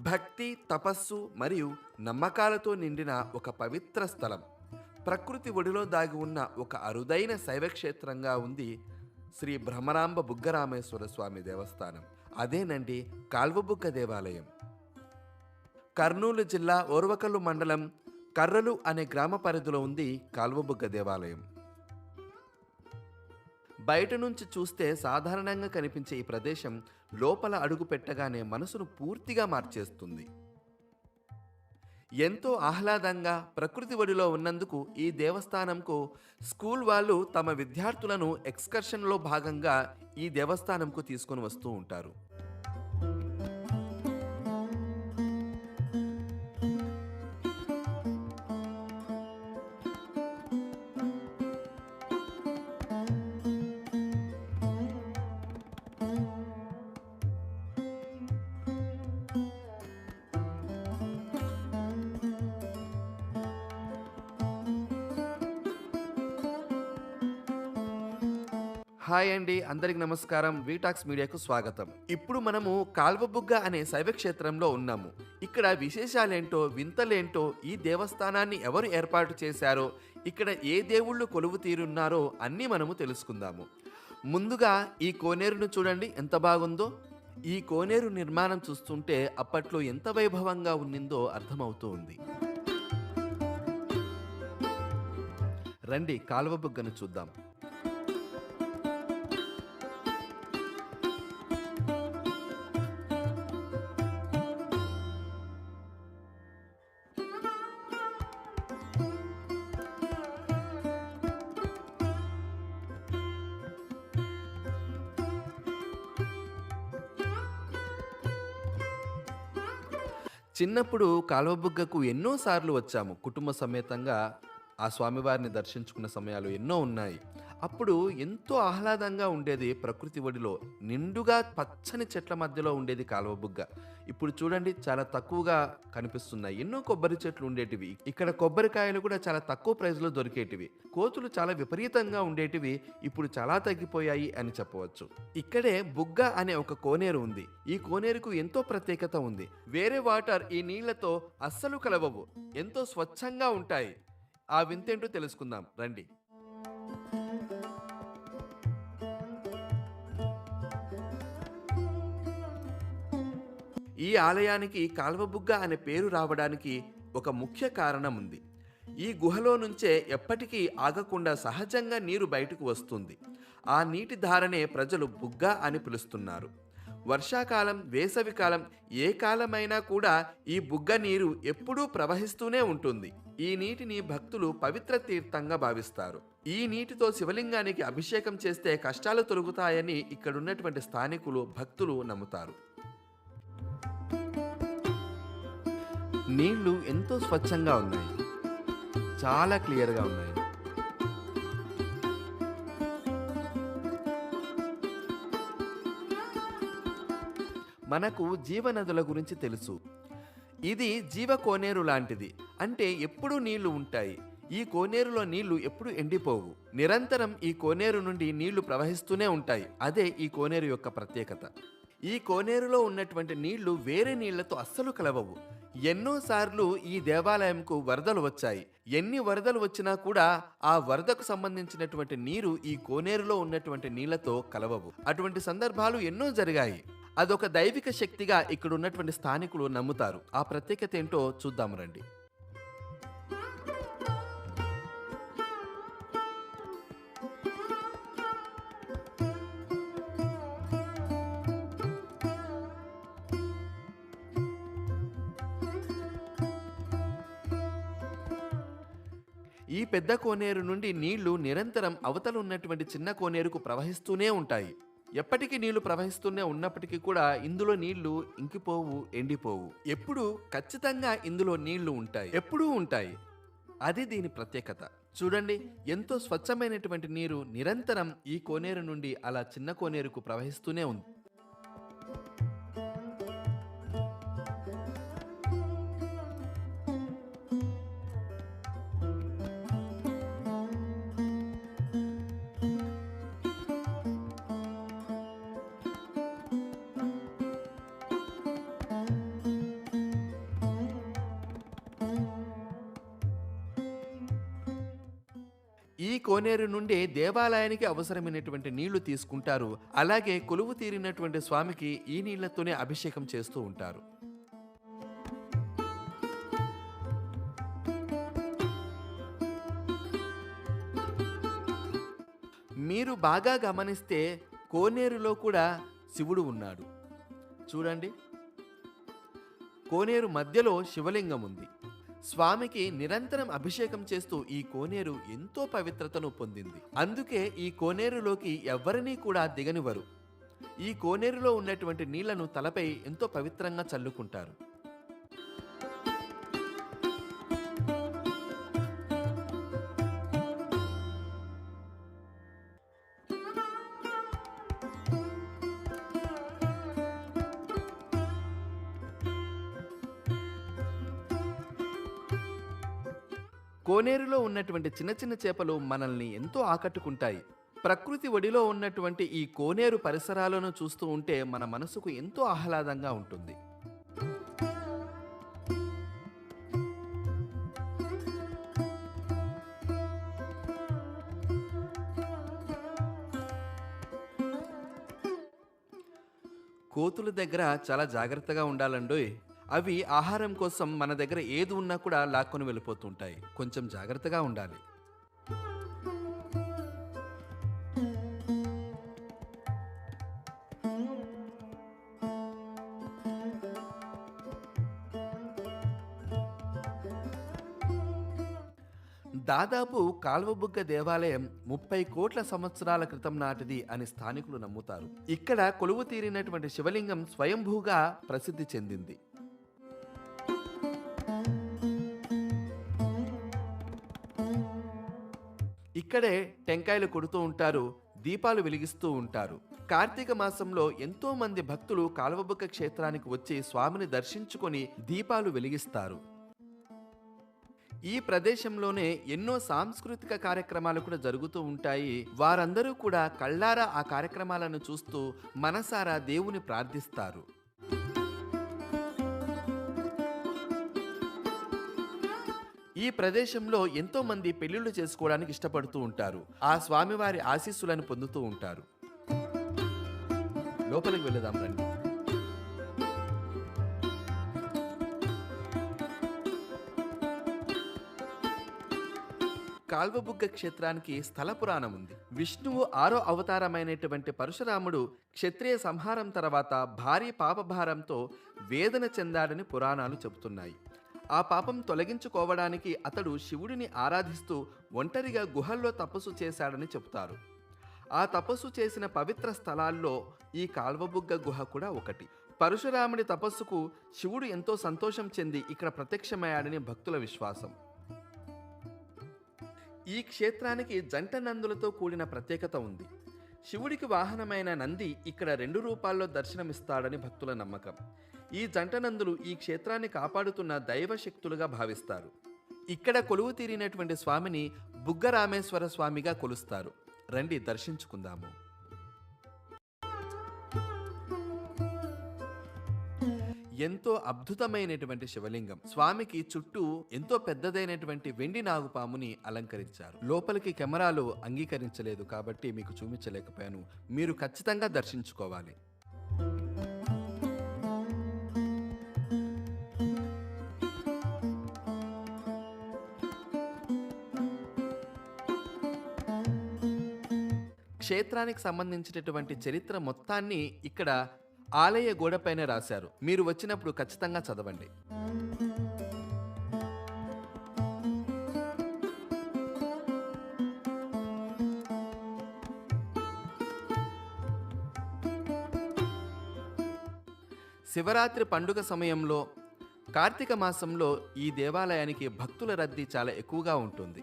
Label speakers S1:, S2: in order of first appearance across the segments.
S1: భక్తి, తపస్సు మరియు నమ్మకాలతో నిండిన ఒక పవిత్ర స్థలం. ప్రకృతి ఒడిలో దాగి ఉన్న ఒక అరుదైన శైవ క్షేత్రంగా ఉంది శ్రీ భ్రమరాంబ బుగ్గరామేశ్వర స్వామి దేవస్థానం. అదేనండి కాల్వబుగ్గ దేవాలయం. కర్నూలు జిల్లా ఓర్వకల్లు మండలం కర్రలు అనే గ్రామ పరిధిలో ఉంది కాల్వబుగ్గ దేవాలయం. బయట నుంచి చూస్తే సాధారణంగా కనిపించే ఈ ప్రదేశం లోపల అడుగు పెట్టగానే మనసును పూర్తిగా మార్చేస్తుంది. ఎంతో ఆహ్లాదంగా ప్రకృతి ఒడిలో ఉన్నందుకు ఈ దేవస్థానంకు స్కూల్ వాళ్ళు తమ విద్యార్థులను ఎక్స్కర్షన్లో భాగంగా ఈ దేవస్థానంకు తీసుకొని వస్తూ ఉంటారు. హాయ్ అండి, అందరికి నమస్కారం. వీటాక్స్ మీడియాకు స్వాగతం. ఇప్పుడు మనము కాల్వబుగ్గ అనే శైవ క్షేత్రంలో ఉన్నాము. ఇక్కడ విశేషాలేంటో, వింతలేంటో, ఈ దేవస్థానాన్ని ఎవరు ఏర్పాటు చేశారో, ఇక్కడ ఏ దేవుళ్ళు కొలువు తీరున్నారో అన్నీ మనము తెలుసుకుందాము. ముందుగా ఈ కోనేరును చూడండి ఎంత బాగుందో. ఈ కోనేరు నిర్మాణం చూస్తుంటే అప్పట్లో ఎంత వైభవంగా ఉన్నిందో అర్థమవుతూ ఉంది. రండి కాల్వబుగ్గను చూద్దాం. చిన్నప్పుడు కాలువబుగ్గకు ఎన్నోసార్లు వచ్చాము. కుటుంబ సమేతంగా ఆ స్వామివారిని దర్శించుకున్న సమయాలు ఎన్నో ఉన్నాయి. అప్పుడు ఎంతో ఆహ్లాదంగా ఉండేది. ప్రకృతి ఒడిలో నిండుగా పచ్చని చెట్ల మధ్యలో ఉండేది కాలువబుగ్గ. ఇప్పుడు చూడండి చాలా తక్కువగా కనిపిస్తున్నాయి. ఎన్నో కొబ్బరి చెట్లు ఉండేటివి. ఇక్కడ కొబ్బరికాయలు కూడా చాలా తక్కువ ప్రైస్లో దొరికేటివి. కోతులు చాలా విపరీతంగా ఉండేటివి. ఇప్పుడు చాలా తగ్గిపోయాయి అని చెప్పవచ్చు. ఇక్కడే బుగ్గ అనే ఒక కోనేరు ఉంది. ఈ కోనేరుకు ఎంతో ప్రత్యేకత ఉంది. వేరే వాటర్ ఈ నీళ్లతో అస్సలు కలవవు. ఎంతో స్వచ్ఛంగా ఉంటాయి. ఆ వింతేంటో తెలుసుకుందాం రండి. ఈ ఆలయానికి కాల్వబుగ్గ అనే పేరు రావడానికి ఒక ముఖ్య కారణం ఉంది. ఈ గుహలో నుంచే ఎప్పటికీ ఆగకుండా సహజంగా నీరు బయటకు వస్తుంది. ఆ నీటి ధారనే ప్రజలు బుగ్గ అని పిలుస్తున్నారు. వర్షాకాలం, వేసవికాలం ఏ కాలమైనా కూడా ఈ బుగ్గ నీరు ఎప్పుడూ ప్రవహిస్తూనే ఉంటుంది. ఈ నీటిని భక్తులు పవిత్ర తీర్థంగా భావిస్తారు. ఈ నీటితో శివలింగానికి అభిషేకం చేస్తే కష్టాలు తొలగుతాయని ఇక్కడున్నటువంటి స్థానికులు, భక్తులు నమ్ముతారు. నీళ్లు ఎంతో స్వచ్ఛంగా ఉన్నాయి. చాలా క్లియర్గా ఉన్నాయి. మనకు జీవనదుల గురించి తెలుసు. ఇది జీవ కోనేరు లాంటిది. అంటే ఎప్పుడూ నీళ్లు ఉంటాయి. ఈ కోనేరులో నీళ్లు ఎప్పుడు ఎండిపోవు. నిరంతరం ఈ కోనేరు నుండి నీళ్లు ప్రవహిస్తూనే ఉంటాయి. అదే ఈ కోనేరు యొక్క ప్రత్యేకత. ఈ కోనేరులో ఉన్నటువంటి నీళ్లు వేరే నీళ్లతో అస్సలు కలవవు. ఎన్నోసార్లు ఈ దేవాలయంకు వరదలు వచ్చాయి. ఎన్ని వరదలు వచ్చినా కూడా ఆ వరదకు సంబంధించినటువంటి నీరు ఈ కోనేరులో ఉన్నటువంటి నీళ్లతో కలవవు. అటువంటి సందర్భాలు ఎన్నో జరిగాయి. అదొక దైవిక శక్తిగా ఇక్కడ ఉన్నటువంటి స్థానికులు నమ్ముతారు. ఆ ప్రత్యేకత ఏంటో చూద్దాం రండి. ఈ పెద్ద కోనేరు నుండి నీళ్లు నిరంతరం అవతల ఉన్నటువంటి చిన్న కోనేరుకు ప్రవహిస్తూనే ఉంటాయి. ఎప్పటికీ నీళ్లు ప్రవహిస్తూనే ఉన్నప్పటికీ కూడా ఇందులో నీళ్లు ఇంకిపోవు, ఎండిపోవు. ఎప్పుడు ఖచ్చితంగా ఇందులో నీళ్లు ఉంటాయి, ఎప్పుడూ ఉంటాయి. అది దీని ప్రత్యేకత. చూడండి ఎంతో స్వచ్ఛమైనటువంటి నీరు నిరంతరం ఈ కోనేరు నుండి అలా చిన్న కోనేరుకు ప్రవహిస్తూనే ఉంది. ఈ కోనేరు నుండే దేవాలయానికి అవసరమైనటువంటి నీళ్లు తీసుకుంటారు. అలాగే కొలువు తీరినటువంటి స్వామికి ఈ నీళ్లతోనే అభిషేకం చేస్తూ ఉంటారు. మీరు బాగా గమనిస్తే కోనేరులో కూడా శివుడు ఉన్నాడు. చూడండి, కోనేరు మధ్యలో శివలింగం ఉంది. స్వామికి నిరంతరం అభిషేకం చేస్తూ ఈ కోనేరు ఎంతో పవిత్రతను పొందింది. అందుకే ఈ కోనేరులోకి ఎవ్వరినీ కూడా దిగనివ్వరు. ఈ కోనేరులో ఉన్నటువంటి నీళ్లను తలపై ఎంతో పవిత్రంగా చల్లుకుంటారు. కోనేరులో ఉన్నటువంటి చిన్న చిన్న చేపలు మనల్ని ఎంతో ఆకట్టుకుంటాయి. ప్రకృతి ఒడిలో ఉన్నటువంటి ఈ కోనేరు పరిసరాలను చూస్తూ ఉంటే మన మనసుకు ఎంతో ఆహ్లాదంగా ఉంటుంది. కోతుల దగ్గర చాలా జాగ్రత్తగా ఉండాలండోయ్. అవి ఆహారం కోసం మన దగ్గర ఏది ఉన్నా కూడా లాక్కొని వెళ్ళిపోతుంటాయి. కొంచెం జాగ్రత్తగా ఉండాలి. దాదాపు కాల్వబుగ్గ దేవాలయం 30 కోట్ల సంవత్సరాల క్రితం నాటిది అని స్థానికులు నమ్ముతారు. ఇక్కడ కొలువు తీరినటువంటి శివలింగం స్వయంభూగా ప్రసిద్ధి చెందింది. ఇక్కడే టెంకాయలు కొడుతూ ఉంటారు, దీపాలు వెలిగిస్తూ ఉంటారు. కార్తీక మాసంలో ఎంతో మంది భక్తులు కాల్వబుగ్గ క్షేత్రానికి వచ్చి స్వామిని దర్శించుకొని దీపాలు వెలిగిస్తారు. ఈ ప్రదేశంలోనే ఎన్నో సాంస్కృతిక కార్యక్రమాలు కూడా జరుగుతూ ఉంటాయి. వారందరూ కూడా కళ్ళారా ఆ కార్యక్రమాలను చూస్తూ మనసారా దేవుని ప్రార్థిస్తారు. ఈ ప్రదేశంలో ఎంతో మంది పెళ్లిళ్లు చేసుకోవడానికి ఇష్టపడుతూ ఉంటారు. ఆ స్వామివారి ఆశీస్సులను పొందుతూ ఉంటారు. లోపలికి వెళదాం రండి. కాల్వబుగ్గ క్షేత్రానికి స్థల పురాణం ఉంది. విష్ణువు 6వ అవతారమైనటువంటి పరశురాముడు క్షత్రియ సంహారం తర్వాత భారీ పాపభారంతో వేదన చెందాడని పురాణాలు చెబుతున్నాయి. ఆ పాపం తొలగించుకోవడానికి అతడు శివుడిని ఆరాధిస్తూ ఒంటరిగా గుహల్లో తపస్సు చేశాడని చెబుతారు. ఆ తపస్సు చేసిన పవిత్ర స్థలాల్లో ఈ కాల్వబుగ్గ గుహ కూడా ఒకటి. పరశురాముడి తపస్సుకు శివుడు ఎంతో సంతోషం చెంది ఇక్కడ ప్రత్యక్షమయ్యాడని భక్తుల విశ్వాసం. ఈ క్షేత్రానికి జంట నందులతో కూడిన ప్రత్యేకత ఉంది. శివుడికి వాహనమైన నంది ఇక్కడ 2 రూపాల్లో దర్శనమిస్తాడని భక్తుల నమ్మకం. ఈ జంట నందులు ఈ క్షేత్రాన్ని కాపాడుతున్న దైవ శక్తులుగా భావిస్తారు. ఇక్కడ కొలువు తీరినటువంటి స్వామిని బుగ్గరామేశ్వర స్వామిగా కొలుస్తారు. రండి దర్శించుకుందాము. ఎంతో అద్భుతమైనటువంటి శివలింగం. స్వామికి చుట్టూ ఎంతో పెద్దదైనటువంటి వెండి నాగుపాముని అలంకరించారు. లోపలికి కెమెరాలు అంగీకరించలేదు కాబట్టి మీకు చూపించలేకపోయాను. మీరు ఖచ్చితంగా దర్శించుకోవాలి. క్షేత్రానికి సంబంధించినటువంటి చరిత్ర మొత్తాన్ని ఇక్కడ ఆలయ గోడపైన రాశారు. మీరు వచ్చినప్పుడు ఖచ్చితంగా చదవండి. శివరాత్రి పండుగ సమయంలో కార్తీక మాసంలో ఈ దేవాలయానికి భక్తుల రద్దీ చాలా ఎక్కువగా ఉంటుంది.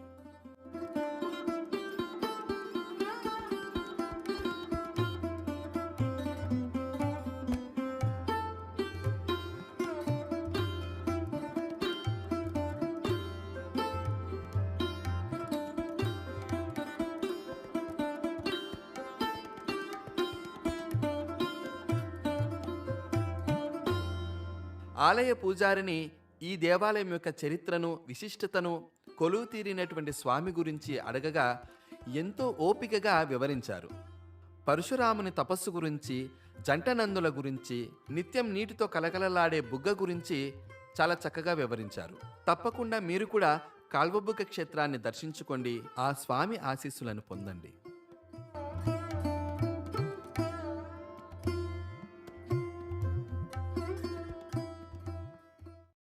S1: ఆలయ పూజారిని ఈ దేవాలయం యొక్క చరిత్రను, విశిష్టతను, కొలువు తీరినటువంటి స్వామి గురించి అడగగా ఎంతో ఓపికగా వివరించారు. పరశురాముని తపస్సు గురించి, జంట నందుల గురించి, నిత్యం నీటితో కలకలలాడే బుగ్గ గురించి చాలా చక్కగా వివరించారు. తప్పకుండా మీరు కూడా కాల్వబుగ్గ క్షేత్రాన్ని దర్శించుకోండి. ఆ స్వామి ఆశీస్సులను పొందండి.